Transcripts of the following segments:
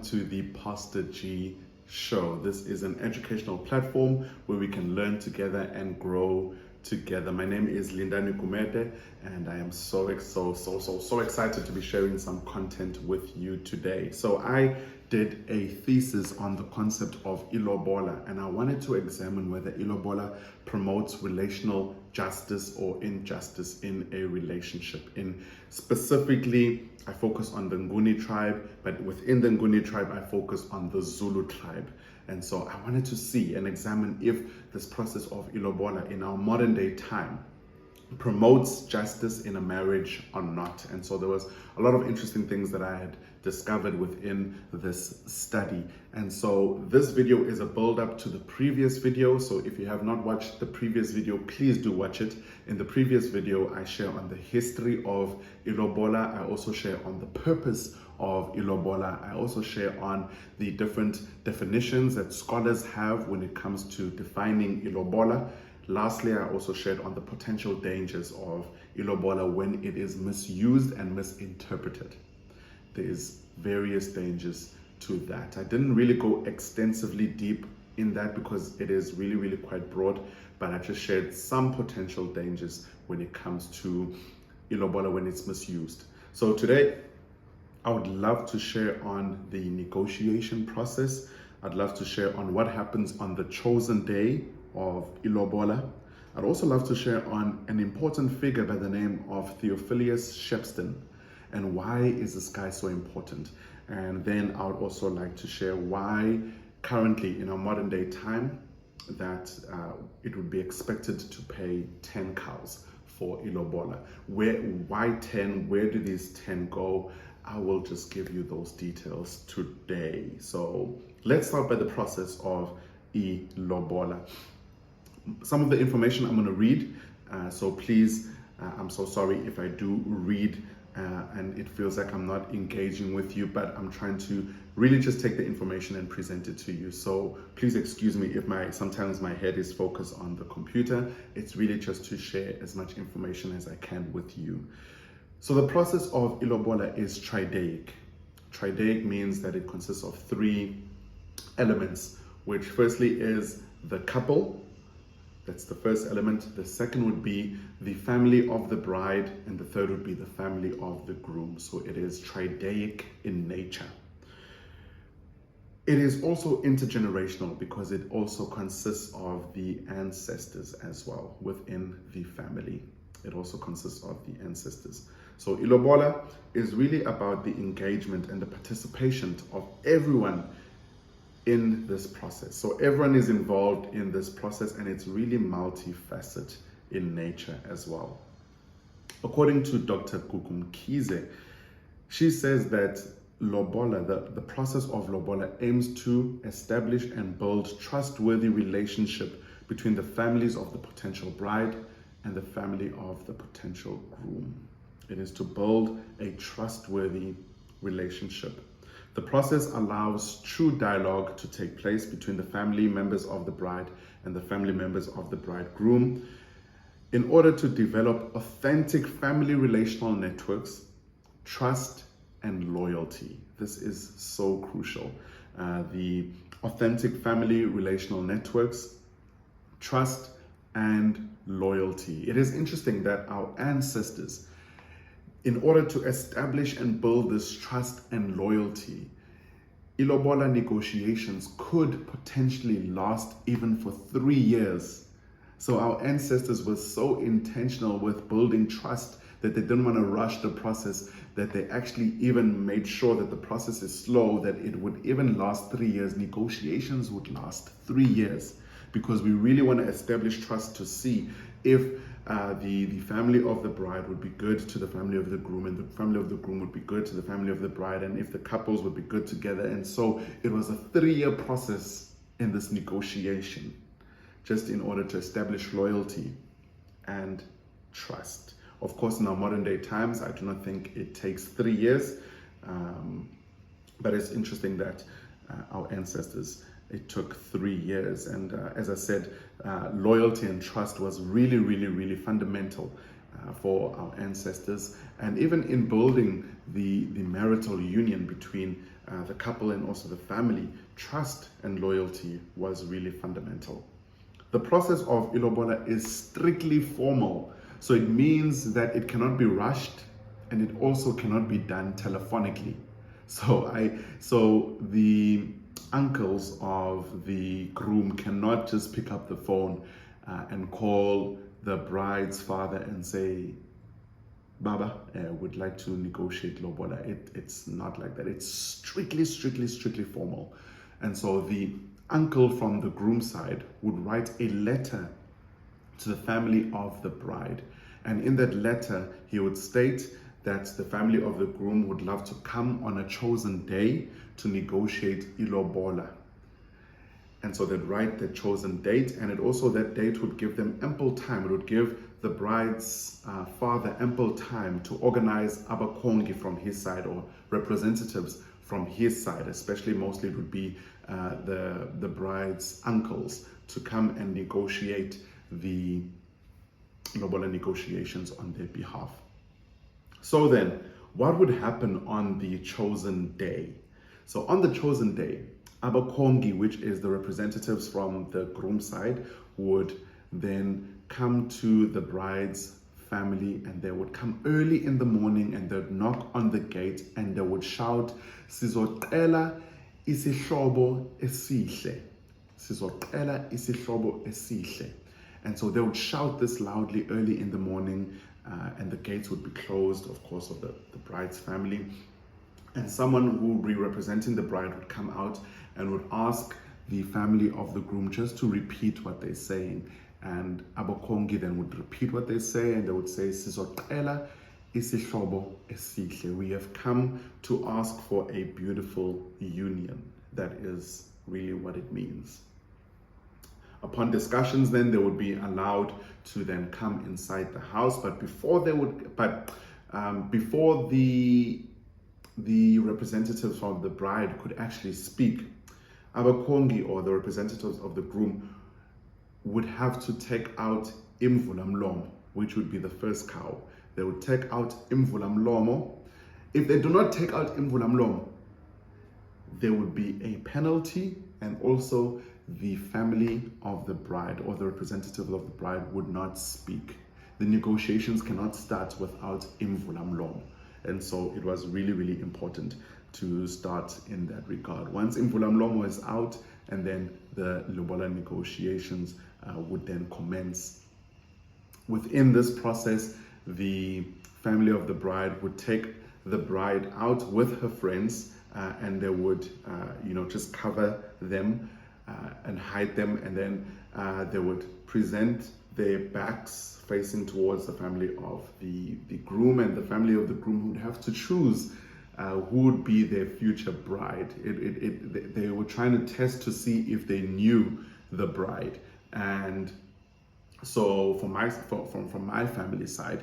to the Pastor G Show. This is an educational platform where we can learn together and grow together. My name is Lindani Kumete, and I am so excited to be sharing some content with you today. So I did a thesis on the concept of iLobola, and I wanted to examine whether iLobola promotes relational justice or injustice in a relationship. Specifically, I focus on the Nguni tribe, but within the Nguni tribe, I focus on the Zulu tribe. And so I wanted to see and examine if this process of iLobola in our modern day time promotes justice in a marriage or not. And so there was a lot of interesting things that I had discovered within this study. And so this video is a build up to the previous video. So if you have not watched the previous video, please do watch it. In the previous video, I share on the history of iLobola. I also share on the purpose of iLobola. I also share on the different definitions that scholars have when it comes to defining iLobola. Lastly, I also shared on the potential dangers of iLobola when it is misused and misinterpreted. There is various dangers to that. I didn't really go extensively deep in that because it is really quite broad, but I just shared some potential dangers when it comes to iLobola when it's misused. So today, I would love to share on the negotiation process. I'd love to share on what happens on the chosen day of iLobola. I'd also love to share on an important figure by the name of Theophilus Shepstone and why is this guy so important. And then I would also like to share why currently in our modern day time that it would be expected to pay 10 cows for iLobola. Why 10? Where do these 10 go? I will just give you those details today. So let's start by the process of iLobola. Some of the information I'm going to read, so please, I'm so sorry if I do read and it feels like I'm not engaging with you, but I'm trying to really just take the information and present it to you. So please excuse me if sometimes my head is focused on the computer. It's really just to share as much information as I can with you. So the process of iLobola is tridaic. Tridaic means that it consists of 3 elements, which firstly is the couple. That's the first element. The second would be the family of the bride, and the third would be the family of the groom. So it is tridaic in nature. It is also intergenerational because it also consists of the ancestors as well within the family. It also consists of the ancestors. So iLobola is really about the engagement and the participation of everyone in this process. So everyone is involved in this process, and it's really multifaceted in nature as well. According to Dr. Mkhize, she says that Lobola, the process of Lobola aims to establish and build trustworthy relationship between the families of the potential bride and the family of the potential groom. It is to build a trustworthy relationship. The process allows true dialogue to take place between the family members of the bride and the family members of the bridegroom in order to develop authentic family relational networks, trust, and loyalty. This is so crucial. The authentic family relational networks, trust, and loyalty. It is interesting that our ancestors, in order to establish and build this trust and loyalty, iLobola negotiations could potentially last even for 3 years. So our ancestors were so intentional with building trust that they didn't want to rush the process, that they actually even made sure that the process is slow, that it would even last 3 years. Negotiations would last 3 years because we really want to establish trust to see if the family of the bride would be good to the family of the groom, and the family of the groom would be good to the family of the bride, and if the couples would be good together. And so it was a 3-year process in this negotiation, just in order to establish loyalty and trust. Of course, in our modern day times, I do not think it takes 3 years, but it's interesting that our ancestors, it took 3 years. And as I said, loyalty and trust was really fundamental for our ancestors. And even in building the marital union between the couple and also the family, trust and loyalty was really fundamental. The process of iLobola is strictly formal, so it means that it cannot be rushed and it also cannot be done telephonically. So the uncles of the groom cannot just pick up the phone and call the bride's father and say, Baba, would like to negotiate lobola. It's not like that. It's strictly formal. And so the uncle from the groom side would write a letter to the family of the bride. And in that letter, he would state that the family of the groom would love to come on a chosen day to negotiate iLobola. And so they'd write the chosen date, and that date would give them ample time. It would give the bride's father ample time to organize abakhongi from his side, or representatives from his side, especially mostly it would be the bride's uncles, to come and negotiate the lobola negotiations on their behalf. So then, what would happen on the chosen day? So on the chosen day, abakhongi, which is the representatives from the groom side, would then come to the bride's family, and they would come early in the morning and they'd knock on the gate and they would shout, "Sizocela isihlobo esihle. Sizocela isihlobo esihle." And so they would shout this loudly early in the morning, and the gates would be closed, of course, of the bride's family. And someone who would be representing the bride would come out and would ask the family of the groom just to repeat what they're saying. And abakhongi then would repeat what they say, and they would say, "Sizocela isihlobo esihle." We have come to ask for a beautiful union. That is really what it means. Upon discussions, then they would be allowed to then come inside the house, but before the representatives from the bride could actually speak, abakhongi, or the representatives of the groom, would have to take out Imvulamlomo, which would be the first cow. They would take out Imvulamlomo. If they do not take out Imvulamlomo, there would be a penalty, and also the family of the bride, or the representative of the bride, would not speak. The negotiations cannot start without Imvulamlomo. And so it was really important to start in that regard. Once Imvulamlomo is out, and then the lobola negotiations would then commence. Within this process, the family of the bride would take the bride out with her friends, and they would just cover them and hide them, and then they would present their backs facing towards the family of the groom, and the family of the groom would have to choose who would be their future bride. They were trying to test to see if they knew the bride. And so from my family side,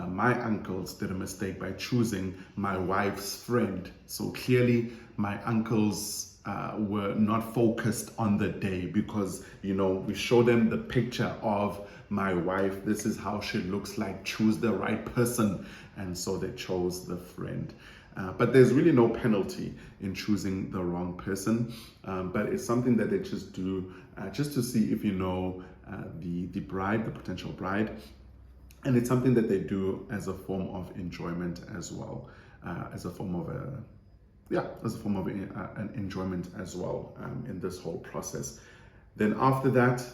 my uncles did a mistake by choosing my wife's friend. So clearly my uncles were not focused on the day, because we show them the picture of my wife. This is how she looks like. Choose the right person. And so they chose the friend. But there's really no penalty in choosing the wrong person. But it's something that they just do just to see if the bride, the potential bride. And it's something that they do as a form of enjoyment as well, as a form of an enjoyment as well in this whole process. Then after that,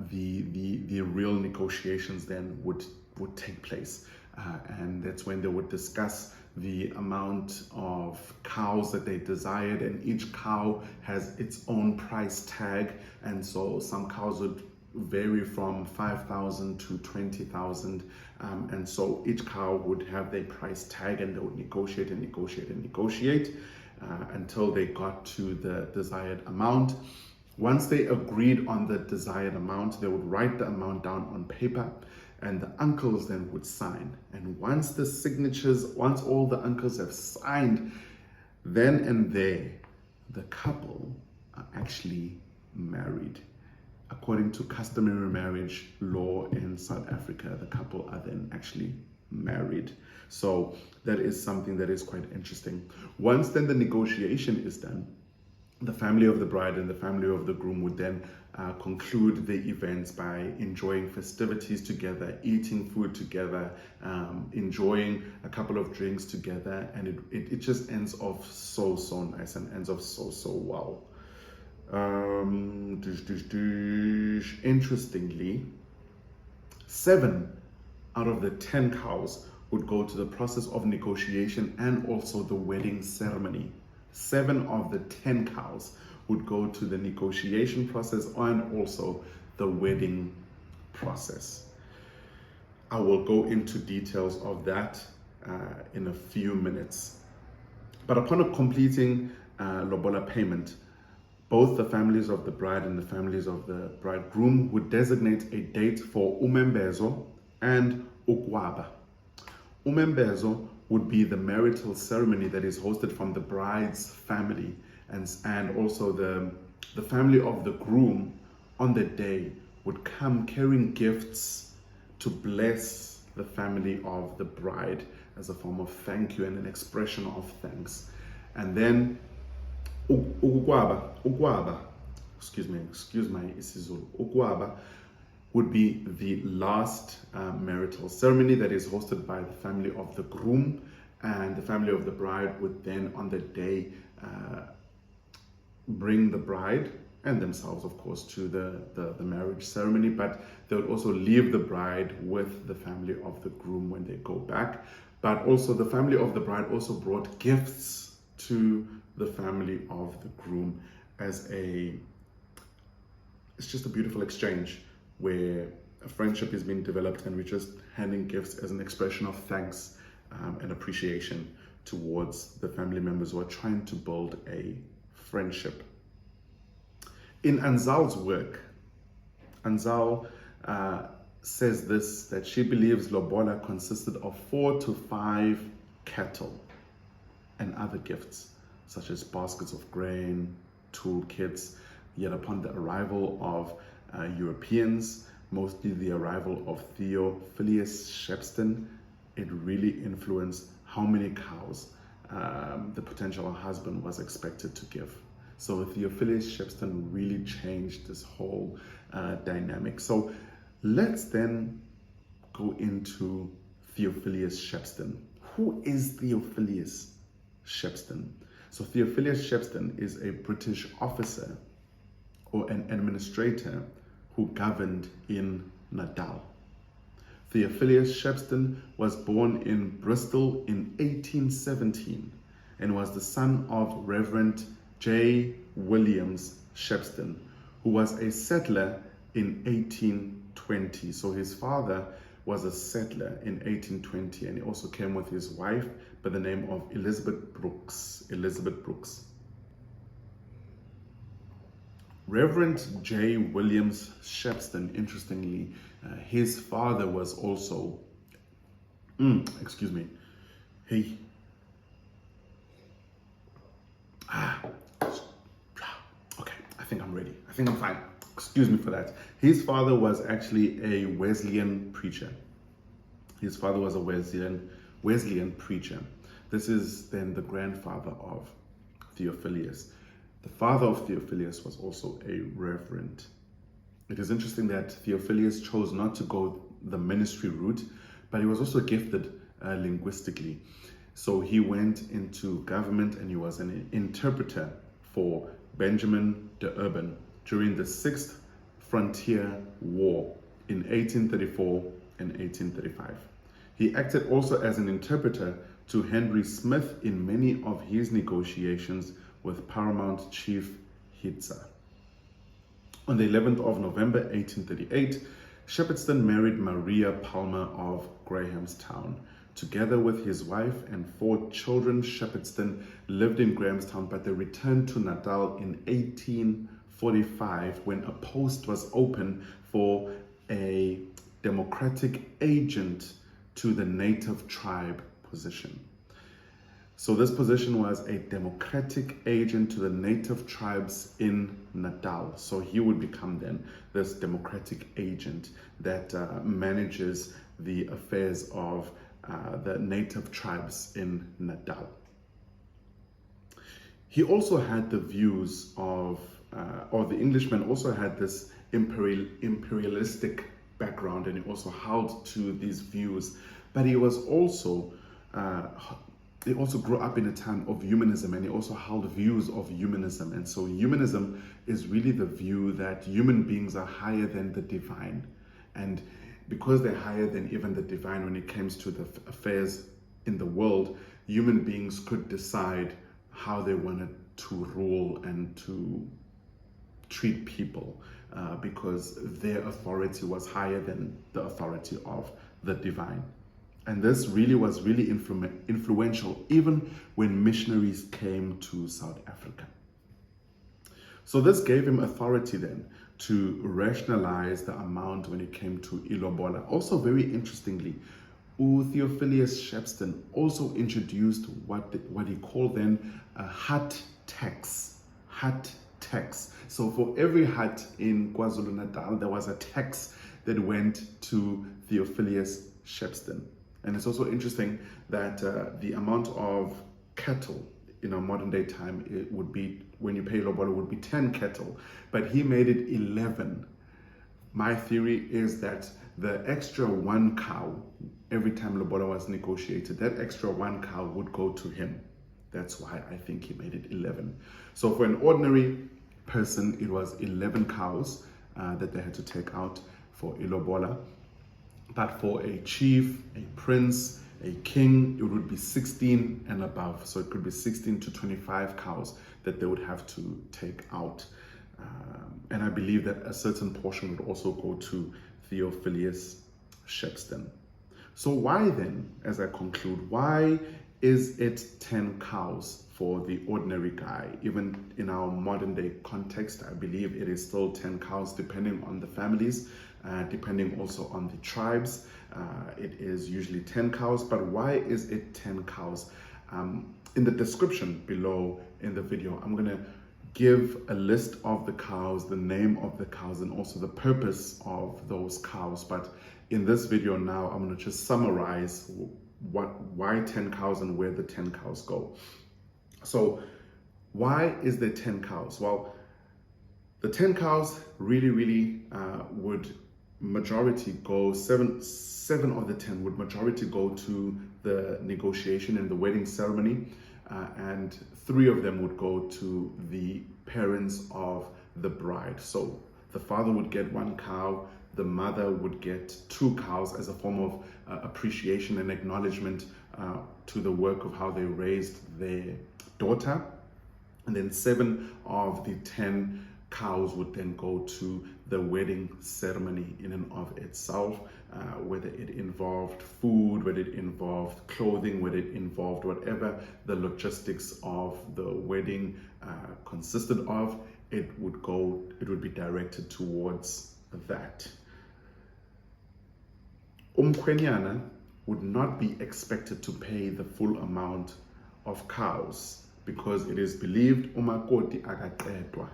the real negotiations then would take place, and that's when they would discuss the amount of cows that they desired, and each cow has its own price tag. And so some cows would vary from 5,000 to 20,000, and so each cow would have their price tag, and they would negotiate until they got to the desired amount. Once they agreed on the desired amount, they would write the amount down on paper, and the uncles then would sign. And once all the uncles have signed, then and there, the couple are actually married. According to customary marriage law in South Africa, the couple are then actually married. So that is something that is quite interesting. Once then the negotiation is done, the family of the bride and the family of the groom would then conclude the events by enjoying festivities together, eating food together, enjoying a couple of drinks together, and it just ends off so nice and ends off so well. Interestingly, 7 out of the 10 cows would go to the process of negotiation and also the wedding ceremony. 7 of the 10 cows would go to the negotiation process and also the wedding process. I will go into details of that in a few minutes. But upon completing lobola payment, both the families of the bride and the families of the bridegroom would designate a date for umembezo and ukwaba. Umembezo would be the marital ceremony that is hosted from the bride's family and also the family of the groom on the day would come carrying gifts to bless the family of the bride as a form of thank you and an expression of thanks. And then ukwaba, excuse my isiZulu, ukwaba would be the last marital ceremony that is hosted by the family of the groom, and the family of the bride would then on the day bring the bride and themselves, of course, to the marriage ceremony, but they would also leave the bride with the family of the groom when they go back. But also the family of the bride also brought gifts to the family of the groom it's just a beautiful exchange where a friendship is being developed and we're just handing gifts as an expression of thanks and appreciation towards the family members who are trying to build a friendship. In Anzal's work, Anzal says this, that she believes lobola consisted of 4 to 5 cattle and other gifts, such as baskets of grain, toolkits. Yet upon the arrival of Europeans, mostly the arrival of Theophilus Shepstone, it really influenced how many cows the potential husband was expected to give. So Theophilus Shepstone really changed this whole dynamic. So let's then go into Theophilus Shepstone. Who is Theophilus Shepstone? So Theophilus Shepstone is a British officer or an administrator who governed in Natal. Theophilus Shepstone was born in Bristol in 1817 and was the son of Reverend J. Williams Shepstone, who was a settler in 1820. So his father was a settler in 1820, and he also came with his wife by the name of Elizabeth Brooks. Reverend J. Williams Shepstone, interestingly, his father was also, okay, I think I'm ready. I think I'm fine. Excuse me for that. His father was actually a Wesleyan preacher. His father was a Wesleyan preacher. This is then the grandfather of Theophilus. The father of Theophilus was also a reverend. It is interesting that Theophilus chose not to go the ministry route, but he was also gifted linguistically. So he went into government and he was an interpreter for Benjamin de Urban during the 6th Frontier War in 1834 and 1835. He acted also as an interpreter to Henry Smith in many of his negotiations with Paramount Chief Hitza. On the 11th of November 1838, Shepstone married Maria Palmer of Grahamstown. Together with his wife and 4 children, Shepstone lived in Grahamstown, but they returned to Natal in 1845 when a post was open for a democratic agent to the native tribe position. So this position was a democratic agent to the native tribes in Natal. So he would become then this democratic agent that manages the affairs of the native tribes in Natal. He also had the views of, or the Englishman also had this imperialistic background, and he also held to these views, but he was also he also grew up in a time of humanism, and he also held views of humanism. And so humanism is really the view that human beings are higher than the divine, and because they're higher than even the divine when it comes to the affairs in the world, human beings could decide how they wanted to rule and to treat people, because their authority was higher than the authority of the divine. And this really was really influential even when missionaries came to South Africa. So this gave him authority then to rationalize the amount when it came to iLobola. Also very interestingly, Theophilus Shepstone also introduced what he called then a hut tax. Hut tax. So for every hut in KwaZulu-Natal, there was a tax that went to Theophilus Shepstone. And it's also interesting that the amount of cattle in our modern day time, it would be, when you pay iLobola, would be 10 cattle, but he made it 11. My theory is that the extra 1 cow, every time iLobola was negotiated, that extra 1 cow would go to him. That's why I think he made it 11. So for an ordinary person, it was 11 cows that they had to take out for iLobola. But for a chief, a prince, a king, it would be 16 and above. So it could be 16 to 25 cows that they would have to take out. And I believe that a certain portion would also go to Theophilus Shepstone. So why then, as I conclude, why is it 10 cows for the ordinary guy? Even in our modern day context, I believe it is still 10 cows depending on the families. Depending also on the tribes, it is usually 10 cows. But why is it 10 cows? In the description below in the video, I'm going to give a list of the cows, the name of the cows, and also the purpose of those cows. But in this video now, I'm going to just summarize why 10 cows and where the 10 cows go. So why is there 10 cows? Well, the 10 cows really would majority go, seven of the 10 would majority go to the negotiation and the wedding ceremony, and 3 of them would go to the parents of the bride. So the father would get 1 cow, the mother would get 2 cows as a form of appreciation and acknowledgement to the work of how they raised their daughter, and then 7 of the 10 cows would then go to the wedding ceremony in and of itself, whether it involved food, whether it involved clothing, whether it involved whatever the logistics of the wedding consisted of, it would be directed towards that. Umkhwenyana would not be expected to pay the full amount of cows because it is believed umakoti akaqedwa.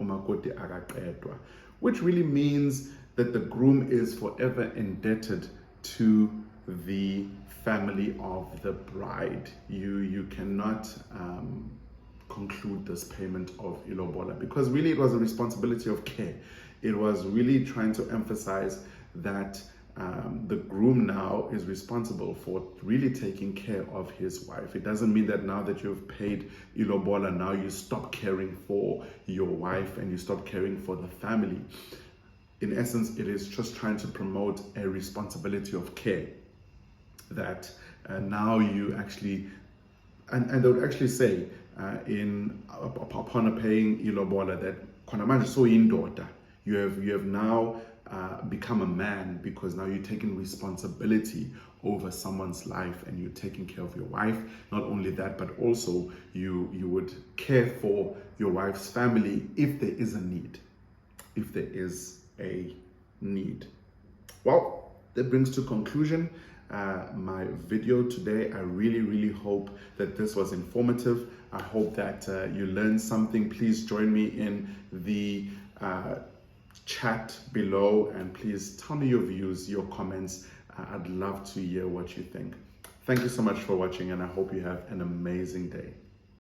Umakoti akaqedwa, which really means that the groom is forever indebted to the family of the bride. You cannot conclude this payment of iLobola because really it was a responsibility of care. It was really trying to emphasize that the groom now is responsible for really taking care of his wife. It doesn't mean that now that you've paid iLobola, now you stop caring for your wife and you stop caring for the family. In essence, it is just trying to promote a responsibility of care that now you actually, and they would actually say upon paying iLobola that khona so indoda, you have now become a man because now you're taking responsibility over someone's life and you're taking care of your wife. Not only that, but also you would care for your wife's family if there is a need. If there is a need. Well, that brings to conclusion my video today. I really hope that this was informative. I hope that you learned something. Please join me in the chat below and please tell me your views, your comments, I'd love to hear what you think. Thank you so much for watching, and I hope you have an amazing day.